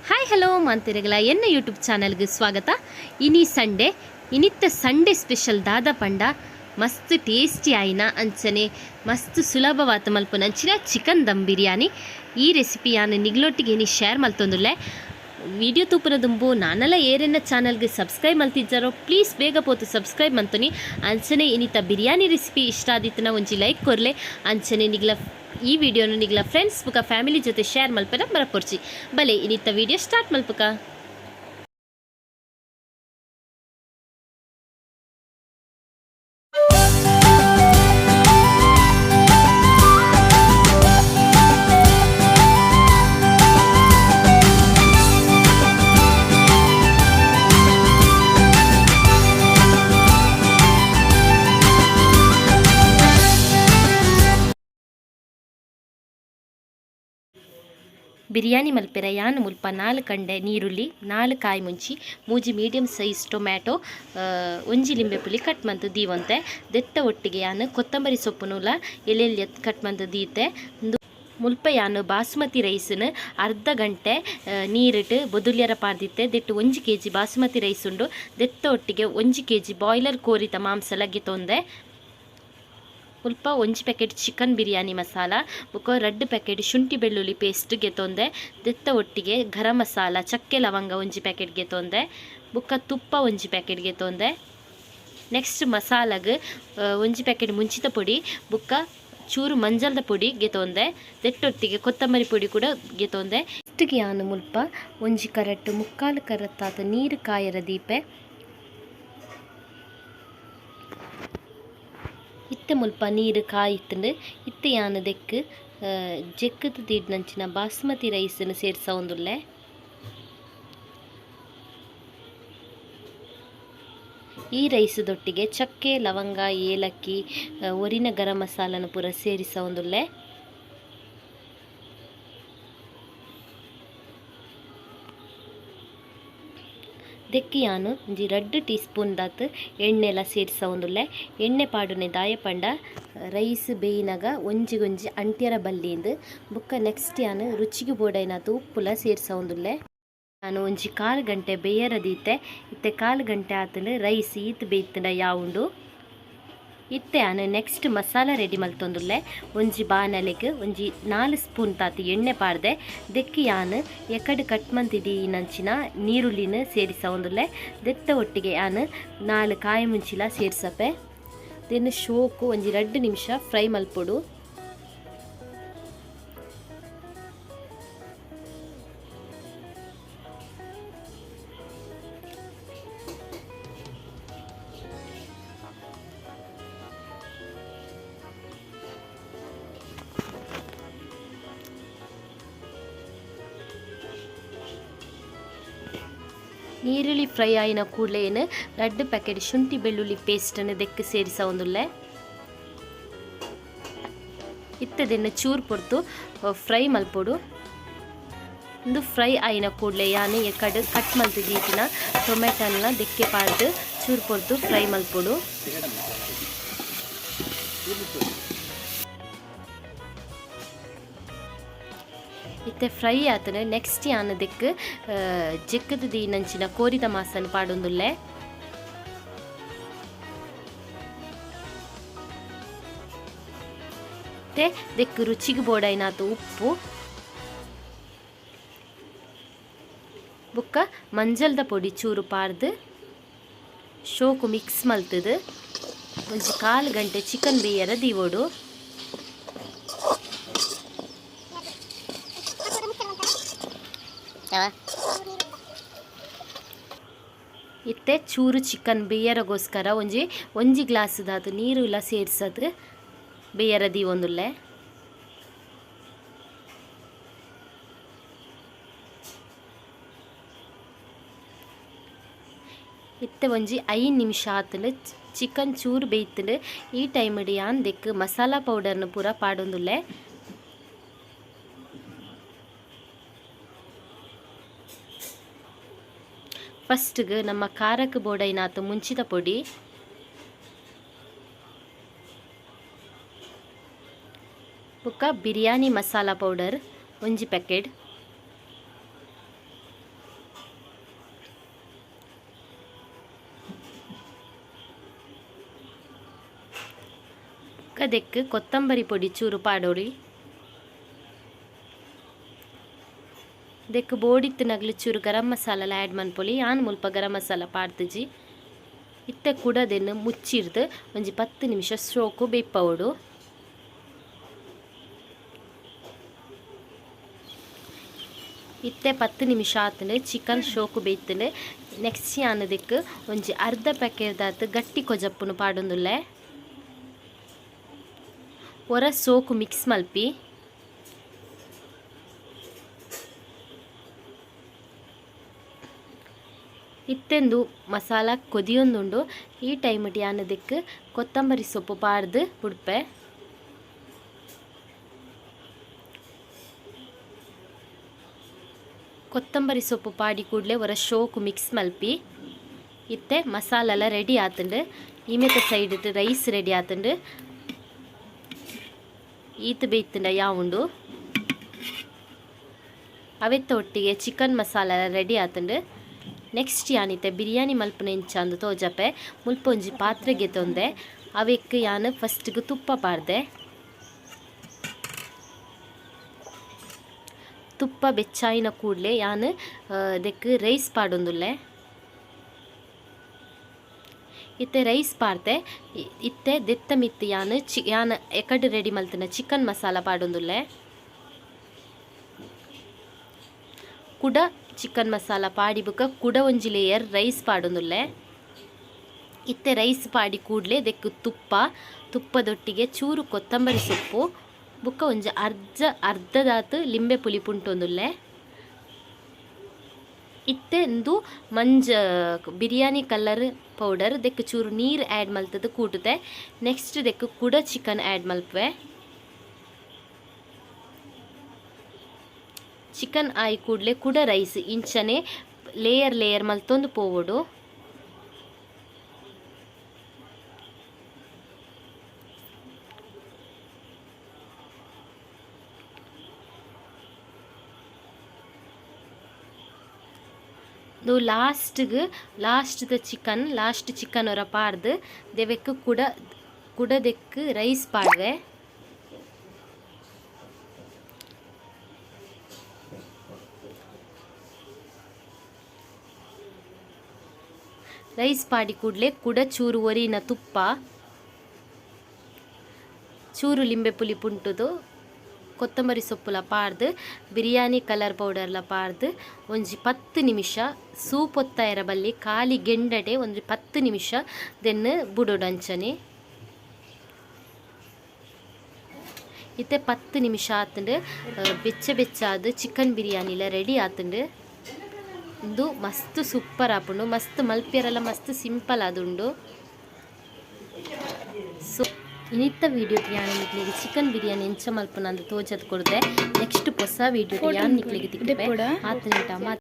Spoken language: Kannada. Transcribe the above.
ಹಾಯ್ ಹಲೋ ಮಾಂತಿರಗಳ ಎನ್ನ ಯೂಟ್ಯೂಬ್ ಚಾನಲ್ಗೆ ಸ್ವಾಗತ. ಇನ್ನಿತ್ತ ಸಂಡೇ ಸ್ಪೆಷಲ್ ದಾದ ಪಂಡ ಮಸ್ತ್ ಟೇಸ್ಟಿ ಆಯ್ನ ಅಂಚನೆ ಮಸ್ತ್ ಸುಲಭವಾದ ಮಲ್ಪುನಂಚಿನ ಚಿಕನ್ ದಮ್ ಬಿರಿಯಾನಿ. ಈ ರೆಸಿಪಿ ನಾನು ನಿಗ್ಲೊಟ್ಟಿಗೆ ಶೇರ್ ಮಲ್ತೊಂದುಲ್ಲೆ. ವಿಡಿಯೋ ತೂಪುನ ದುಂಬು ನಾನೆಲ್ಲ ಏರೆನ್ನ ಚಾನಲ್ಗೆ ಸಬ್ಸ್ಕ್ರೈಬ್ ಮಲ್ತಿದ್ದಾರೋ ಪ್ಲೀಸ್ ಬೇಗ ಪೋತು ಸಬ್ಸ್ಕ್ರೈಬ್ ಮಂತುನಿ. ಅಂಚನೆ ಇನ್ನಿತ್ತ ಬಿರಿಯಾನಿ ರೆಸಿಪಿ ಇಷ್ಟ ಆದಿತ್ತನ ಒಂಜಿ ಲೈಕ್ ಕೊರ್ಲೆ. ಅಂಚನೆ ನಿಗ್ಲ ಈ ವಿಡಿಯೋನು ನಿಗ್ಲ ಫ್ರೆಂಡ್ಸ್ ಬುಕ ಫ್ಯಾಮಿಲಿ ಜೊತೆ ಶೇರ್ ಮಲ್ಪನ ಮರಪೊರ್ಚಿ. ಬಲೆ ಇನ್ನಿತ್ತ ವಿಡಿಯೋ ಸ್ಟಾರ್ಟ್ ಮಲ್ಪಕ. ಬಿರಿಯಾನಿ ಮಲ್ಪೆರ ಯಾನು ಮುಲ್ಪ 4 ಕಂಡೆ ನೀರುಳ್ಳಿ, 4 ಕಾಯಿ ಮುಂಚಿ, ಮೂಜಿ ಮೀಡಿಯಮ್ ಸೈಜ್ ಟೊಮ್ಯಾಟೊ, ಒಂಜಿ ಲಿಂಬೆ ಪುಲಿ ಕಟ್ ಮಂತು ದೀವಂತೆ. ದೆತ್ತ ಒಟ್ಟಿಗೆ ಯಾನು ಕೊತ್ತಂಬರಿ ಸೊಪ್ಪುನೂಲ ಎಲೆಯಲ್ಲಿ ಕಟ್ ಮಂತು ದೀತೆ. ಮುಲ್ಪ ಯಾನು ಬಾಸುಮತಿ ರೈಸ್ನ ಅರ್ಧ ಗಂಟೆ ನೀರಿಟ್ಟು ಬೊದುಲ್ಯರ ಪಾರ್ದಿತ್ತೆ. ದೆಟ್ಟು 1 kg ಬಾಸುಮತಿ ರೈಸ್ ಉಂಡು. ದೆತ್ತ ಒಟ್ಟಿಗೆ 1 kg ಬಾಯ್ಲರ್ ಕೋರಿತ ಮಾಂಸ ಲಗ್ಗೆ ತೊಂದೆ. ಮುಲ್ಪ 1 ಪ್ಯಾಕೆಟ್ ಚಿಕನ್ ಬಿರಿಯಾನಿ ಮಸಾಲ ಬೊಕ 2 ಪ್ಯಾಕೆಟ್ ಶುಂಠಿ ಬೆಳ್ಳುಳ್ಳಿ ಪೇಸ್ಟ್ ಗೆತೊಂದೆ. ದೆತ್ತ ಒಟ್ಟಿಗೆ ಗರಂ ಮಸಾಲ ಚಕ್ಕೆ ಲವಂಗ 1 ಪ್ಯಾಕೆಟ್ ಗೆತೊಂದೆ. ಬೊಕ ತುಪ್ಪ 1 ಪ್ಯಾಕೆಟ್ ಗೆತೊಂದೆ. ನೆಕ್ಸ್ಟ್ ಮಸಾಲಗ್ 1 ಪ್ಯಾಕೆಟ್ ಮುಂಚಿತ ಪೊಡಿ ಬೊಕ ಚೂರು ಮಂಜಲ್ದ ಪೊಡಿ ಗೆತೊಂದೆ. ದೆಟ್ಟೊಟ್ಟಿಗೆ ಕೊತ್ತಂಬರಿ ಪೊಡಿ ಕೂಡ ಗೆತೊಂದೆ. ಇಷ್ಟಿಗೆ ಯಾನು ಮುಲ್ಪ 1 ಕರಟ್ 3/4 ಕರತ್ತಾತ ನೀರು ಕಾಯರ ದೀಪೆ. ಇತ್ತೆ ಮುಲ್ಪ ನೀರು ಕಾಯಿತ್ತಂಡು ಇತ್ತೆ ಯಾನು ದೆಕ್ಕು ಜೆಕ್ಕದ ದೀಡ್ನಂಚಿನ ಬಾಸ್ಮತಿ ರೈಸನ್ನು ಸೇರ್ಸೊಂದುಲ್ಲೆ. ಈ ರೈಸದೊಟ್ಟಿಗೆ ಚಕ್ಕೆ ಲವಂಗ ಏಲಕ್ಕಿ ಒರಿನ ಗರಂ ಮಸಾಲನ ಪೂರ ಸೇರಿಸೊಂದುಲ್ಲೆ. ದೆಕ್ಕಿ ಯಾನು ಒಂಜಿ 2 ಟೀ ಸ್ಪೂನ್ ದಾತ್ ಎಣ್ಣೆಲ ಸೇರಿಸೊಂದುಲ್ಲೆ. ಎಣ್ಣೆ ಪಾಡುನೆ ದಾಯ ಪಂಡ ರೈಸ್ ಬೇಯಿನಾಗ ಒಂಜಿ ಅಂಟ್ಯರ ಬಲ್ಲಿಂದು ಬೊಕ್ಕ ನೆಕ್ಸ್ಟ್ ಯಾನು ರುಚಿಗೆ ಬೋಡೈನಾತು ಉಪ್ಪುಲ ಸೇರಿಸೊಂದುಲ್ಲೆ. ನಾನು ಒಂಜಿ 4 ಗಂಟೆ ಬೇಯರ ದೀತೆ. ಇತ್ತೆ 4 ಗಂಟೆ ಆತಂಡು ರೈಸ್ ಈತ್ ಬೇಯ್ತಂಡ ಯಾವುಂಡು. ಇತ್ತೆ ಯಾನು ನೆಕ್ಸ್ಟ್ ಮಸಾಲ ರೆಡಿ ಮಲ್ತೊಂದುಲ್ಲೆ. ಒಂಜಿ ಬಾಣಲೆಗ್ ಒಂಜಿ 4 ಸ್ಪೂನ್ ತಾತಿ ಎಣ್ಣೆ ಪಾಡ್ದೆ. ದೆಕ್ಕಿ ಯಾನು ಎಕಡೆ ಕಟ್ ಮಂತಿಡಿ ನಂಚಿನ ನೀರುಳ್ಳಿನ ಸೇರಿಸೊಂದುಲ್ಲೆ. ದೆತ್ತ ಒಟ್ಟಿಗೆ ಯಾನು 4 ಕಾಯಿ ಮುಂಚಿಲ ಸೇರ್ಸಪೆ. ದೆನ್ ಶೋಕು ಒಂಜಿ 2 ನಿಮಿಷ ಫ್ರೈ ಮಲ್ಪೊಡು. ನೀರುಳ್ಳಿ ಫ್ರೈ ಆಯಿನ ಕೂಡಲೇ 2 ಪ್ಯಾಕೆಟ್ ಶುಂಠಿ ಬೆಳ್ಳುಳ್ಳಿ ಪೇಸ್ಟನ್ನು ದೆಕ್ಕು ಸೇರಿಸೊಂದುಲ್ಲೆ. ಇತ್ತದನ್ನು ಚೂರು ಪೊರ್ತು ಫ್ರೈ ಮಲ್ಪೊಡು. ಒಂದು ಫ್ರೈ ಆಯಿನ ಕೂಡಲೇ ಯಾನು ಎಕಡೆ ಕಟ್ ಮಲ್ತು ದೀಟಿನ ಟೊಮೆಟೊನ ದೆಕ್ಕೆ ಪಾಡ್ದು ಚೂರು ಪೊರ್ತು ಫ್ರೈ ಮಲ್ಪೊಡು. ಇತ್ತೆ ಫ್ರೈ ಆತನ ನೆಕ್ಸ್ಟ್ ಯಾನು ದೆಕ್ಕು ಜೆಕ್ಕದ ನಂಚಿನ ಕೋರಿದ ಮಾಸನ ಪಾಡೊಂದುಲ್ಲೆ. ಮತ್ತೆ ದೆಕ್ಕು ರುಚಿಗೆ ಬೋಡೈನಾತು ಉಪ್ಪು ಬೊಕ್ಕ ಮಂಜಲ್ದ ಪೊಡಿ ಚೂರು ಪಾರ್ದು ಶೋಕು ಮಿಕ್ಸ್ ಮಲ್ತದು ಒಂಜಿ 4 ಗಂಟೆ ಚಿಕನ್ ಬೇಯರ ದೀವೋಡು. ಇತ್ತೆ ಚೂರು ಚಿಕನ್ ಬೇಯರಗೋಸ್ಕರ ಒಂಜಿ ಗ್ಲಾಸ್ ದಾತು ನೀರು ಇಲ್ಲ ಸೇರ್ಸದು ಬೇಯರ ದೀವೊಂದುಲ್ಲೆ. ಇತ್ತೆ ಒಂಜಿ 5 ನಿಮಿಷ ಆತಂಡು ಚಿಕನ್ ಚೂರು ಬೇಯ್ತಂಡು ಈ ಟೈಮಡ್ ಯಾನ್ ದೆಕ್ಕು ಮಸಾಲಾ ಪೌಡರ್ನ ಪೂರ ಪಾಡೊಂದುಲ್ಲೆ. ಫಸ್ಟ್ಗೆ ನಮ್ಮ ಖಾರಕ್ಕೆ ಬೋಡೈನಾತು ಮುಂಚಿತ ಪೊಡಿ ಬೊಕ ಬಿರಿಯಾನಿ ಮಸಾಲ ಪೌಡರ್ 1 ಪ್ಯಾಕೆಟ್ ದೆಕ್ಕು ಕೊತ್ತಂಬರಿ ಪೊಡಿ ಚೂರು ಪಾಡೋಳಿ. ದೆಕ್ಕು ಬೋಡಿತ್ತು ನಗಲು ಚೂರು ಗರಂ ಮಸಾಲ ಆ್ಯಡ್ ಮನ್ಪೊಲಿ. ಯಾನು ಮುಲ್ಪ ಗರಂ ಮಸಾಲ ಪಾಡ್ತಿಜಿ. ಇತ್ತೆ ಕುಡದೆನ್ನು ಮುಚ್ಚಿರ್ದು ಒಂಜಿ 10 ನಿಮಿಷ ಸೋಕು ಬೇಯ್ಪವಡು. ಇತ್ತೆ 10 ನಿಮಿಷ ಆತಂಡು ಚಿಕನ್ ಶೋಕು ಬೇಯ್ತಂಡು ನೆಕ್ಸ್ಟ್ ಯಾನದಕ್ಕೆ ಒಂಜಿ ಅರ್ಧ ಪ್ಯಾಕೆಟ್ದಾತು ಗಟ್ಟಿ ಕೊಜಪ್ಪುನು ಪಾಡೊಂದುಲ್ಲೆ. ಒರ ಸೋಕು ಮಿಕ್ಸ್ ಮಲ್ಪಿ ಇತ್ತೆಂದು ಮಸಾಲ ಕೊದಿಯೊಂದುಂಡು. ಈ ಟೈಮಡ್ ಯಾನದಕ್ಕೆ ಕೊತ್ತಂಬರಿ ಸೊಪ್ಪು ಪಾಡ್ದು ಬುಡ್ಪೆ. ಕೊತ್ತಂಬರಿ ಸೊಪ್ಪು ಪಾಡಿ ಕೂಡಲೇ ಒರ ಶೋಕು ಮಿಕ್ಸ್ ಮಲ್ಪಿ ಇತ್ತೆ ಮಸಾಲೆಲ್ಲ ರೆಡಿ ಆತಂಡು. ಈಮೆತ ಸೈಡ್ ರೈಸ್ ರೆಡಿ ಆತಂಡು. ಈತ ಬೇಯ್ತಂಡ ಯಾವುಂಡು ಅವೆತ್ತ ಒಟ್ಟಿಗೆ ಚಿಕನ್ ಮಸಾಲ ರೆಡಿ ಆತಂಡು. ನೆಕ್ಸ್ಟ್ ಯಾನಿತ್ತೆ ಬಿರಿಯಾನಿ ಮಲ್ಪನ ಇಂಚಾಂದು ತೋಜಪೆ ಮುಲ್ಪ ಒಂಜಿ ಪಾತ್ರೆಗೆ ತೊಂದೆ. ಅವೆಕ್ಕೆ ಯಾನು ಫಸ್ಟ್ಗೆ ತುಪ್ಪ ಪಾಡ್ದೆ. ತುಪ್ಪ ಬೆಚ್ಚಾಯಿನ ಕೂಡಲೇ ಯಾನು ದೆಕ್ ರೈಸ್ ಪಾಡೊಂದುಲ್ಲೆ. ಇತ್ತೆ ರೈಸ್ ಪಾಡ್ದೆ. ಇತ್ತೆ ದೆತ್ತ ಮಿತ್ತು ಯಾನು ಎಕಡು ರೆಡಿ ಮಲ್ತನ ಚಿಕನ್ ಮಸಾಲ ಪಾಡೊಂದುಲ್ಲೆ. ಕುಡ ಚಿಕನ್ ಮಸಾಲ ಪಾಡಿ ಬುಕ್ಕ ಕುಡ ಒಂಜಿ ಲೇಯರ್ ರೈಸ್ ಪಾಡೊಂದುಲ್ಲೆ. ಇತ್ತೆ ರೈಸ್ ಪಾಡಿ ಕೂಡಲೇ ದೆಕ್ಕು ತುಪ್ಪದೊಟ್ಟಿಗೆ ಚೂರು ಕೊತ್ತಂಬರಿ ಸೊಪ್ಪು ಬುಕ್ಕ ಒಂಜಿ ಅರ್ಧದಾತು ಲಿಂಬೆ ಪುಲಿ ಪುಂಟೊಂದುಲ್ಲೆ. ಇತ್ತೆಂದು ಬಿರಿಯಾನಿ ಕಲರ್ ಪೌಡರ್ ದೆಕ್ಕು ಚೂರು ನೀರು ಆ್ಯಡ್ ಮಲ್ತದ್ದು ಕೂಟುತ್ತೆ. ನೆಕ್ಸ್ಟ್ ದೆಕ್ಕು ಕುಡ ಚಿಕನ್ ಆ್ಯಡ್ ಮಲ್ಪೆ. ಚಿಕನ್ ಆಯಿ ಕೂಡಲೇ ಕುಡ ರೈಸ್ ಇಂಚನೆ ಲೇಯರ್ ಮಲ್ತೊಂದು ಪೋವಡು. ಲಾಸ್ಟ್ ಚಿಕನ್ ಹೊರ ಪಾಡ್ದು ದೆವೆಕ್ಕು ಕುಡದೆಕ್ಕು ರೈಸ್ ಪಾಡ್ವೆ. ರೈಸ್ ಪಾಡಿ ಕೂಡಲೇ ಕುಡ ಚೂರು ಒರಿನ ತುಪ್ಪ ಚೂರು ಲಿಂಬೆ ಪುಲಿ ಪುಂಟುದು ಕೊತ್ತಂಬರಿ ಸೊಪ್ಪುಲ ಪಾಡ್ದು ಬಿರಿಯಾನಿ ಕಲರ್ ಪೌಡರ್ಲ ಪಾಡ್ದು ಒಂಜಿ 10 ನಿಮಿಷ ಸೂಪ್ ಒತ್ತಾಯರ ಬಲ್ಲಿ ಖಾಲಿ ಗೆಂಡಡೆ ಒಂಜಿ 10 ನಿಮಿಷ ದೆನ್ನು ಬುಡೋಡು ಅಂಚನೆ. ಇತ್ತೆ 10 ನಿಮಿಷ ಆತಂಡು ಬೆಚ್ಚ ಚಿಕನ್ ಬಿರಿಯಾನಿಲ ರೆಡಿ ಆತಂಡು. ಇದು ಮಸ್ತ್ ಸೂಪರ್ ಆಪುಂಡು. ಮಸ್ತ್ ಮಲ್ಪಿಯರೆಲ್ಲ ಮಸ್ತ್ ಸಿಂಪಲ್ ಆದುಂಡು. ಸೊ ಇನ್ನಿತ್ತ ವೀಡಿಯೋ ಯಾನು ನಿಕ್ಲಿಗೆ ಚಿಕನ್ ಬಿರಿಯಾನಿ ಎಂಚ ಮಲ್ಪನ ಅಂತ ತೋಜದ್ ಕೊಡ್ದೆ. ನೆಕ್ಸ್ಟ್ ಹೊಸ ವೀಡಿಯೋ ಯಾನು ನಿಕ್ಲಿಗೆ ತಿಕ್ಕಿದೆ ಆತನಿಟ